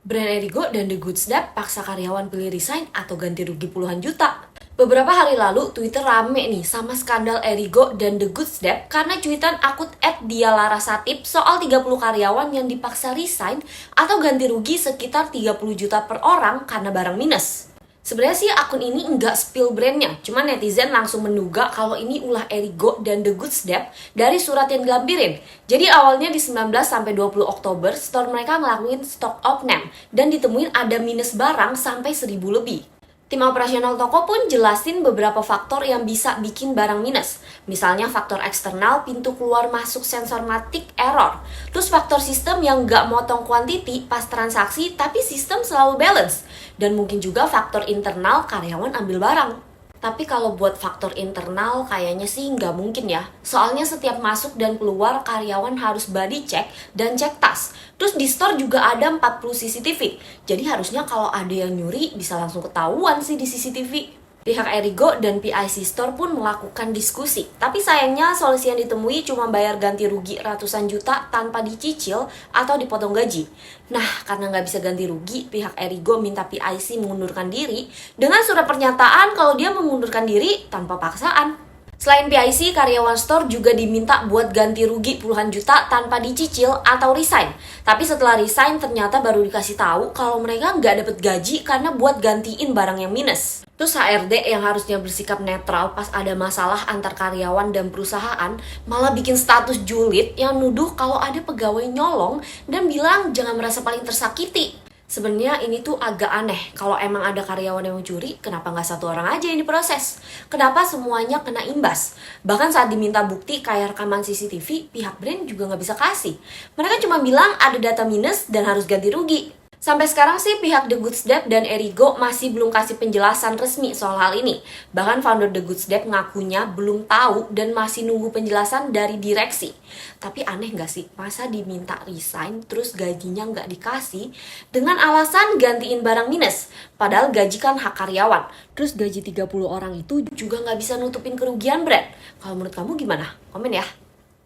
Brand Erigo dan The Good Snap paksa karyawan pilih resign atau ganti rugi puluhan juta. Beberapa hari lalu, Twitter rame nih sama skandal Erigo dan The Good Snap karena cuitan akun @dialarasatip soal 30 karyawan yang dipaksa resign atau ganti rugi sekitar 30 juta per orang karena barang minus. Sebenarnya sih akun ini nggak spill brandnya, cuma netizen langsung menduga kalau ini ulah Erigo dan The Good Snap dari surat yang dilampirin. Jadi awalnya di 19-20 Oktober, store mereka ngelakuin stock off-name dan ditemuin ada minus barang sampai 1.000 lebih. Tim operasional toko pun jelasin beberapa faktor yang bisa bikin barang minus. Misalnya faktor eksternal, pintu keluar masuk sensor matic error. Terus faktor sistem yang nggak motong quantity pas transaksi tapi sistem selalu balance. Dan mungkin juga faktor internal, karyawan ambil barang. Tapi kalau buat faktor internal kayaknya sih nggak mungkin ya. Soalnya setiap masuk dan keluar karyawan harus body check dan cek tas. Terus di store juga ada 40 CCTV. Jadi harusnya kalau ada yang nyuri bisa langsung ketahuan sih di CCTV. Pihak Erigo dan PIC Store pun melakukan diskusi. Tapi sayangnya solusi yang ditemui cuma bayar ganti rugi ratusan juta tanpa dicicil atau dipotong gaji. Nah, karena nggak bisa ganti rugi, pihak Erigo minta PIC mengundurkan diri dengan surat pernyataan kalau dia mengundurkan diri tanpa paksaan. Selain PIC, karyawan store juga diminta buat ganti rugi puluhan juta tanpa dicicil atau resign. Tapi setelah resign ternyata baru dikasih tahu kalau mereka nggak dapet gaji karena buat gantiin barang yang minus. Terus HRD yang harusnya bersikap netral pas ada masalah antar karyawan dan perusahaan malah bikin status julid yang nuduh kalau ada pegawai nyolong dan bilang jangan merasa paling tersakiti. Sebenarnya ini tuh agak aneh, kalau emang ada karyawan yang mencuri, kenapa nggak satu orang aja yang diproses? Kenapa semuanya kena imbas? Bahkan saat diminta bukti kayak rekaman CCTV, pihak brand juga nggak bisa kasih. Mereka cuma bilang ada data minus dan harus ganti rugi. Sampai sekarang sih pihak The Good Snap dan Erigo masih belum kasih penjelasan resmi soal hal ini. Bahkan founder The Good Snap ngakunya belum tahu dan masih nunggu penjelasan dari direksi. Tapi aneh nggak sih, masa diminta resign terus gajinya nggak dikasih dengan alasan gantiin barang minus? Padahal gaji kan hak karyawan. Terus gaji 30 orang itu juga nggak bisa nutupin kerugian brand. Kalau menurut kamu gimana? Komen ya.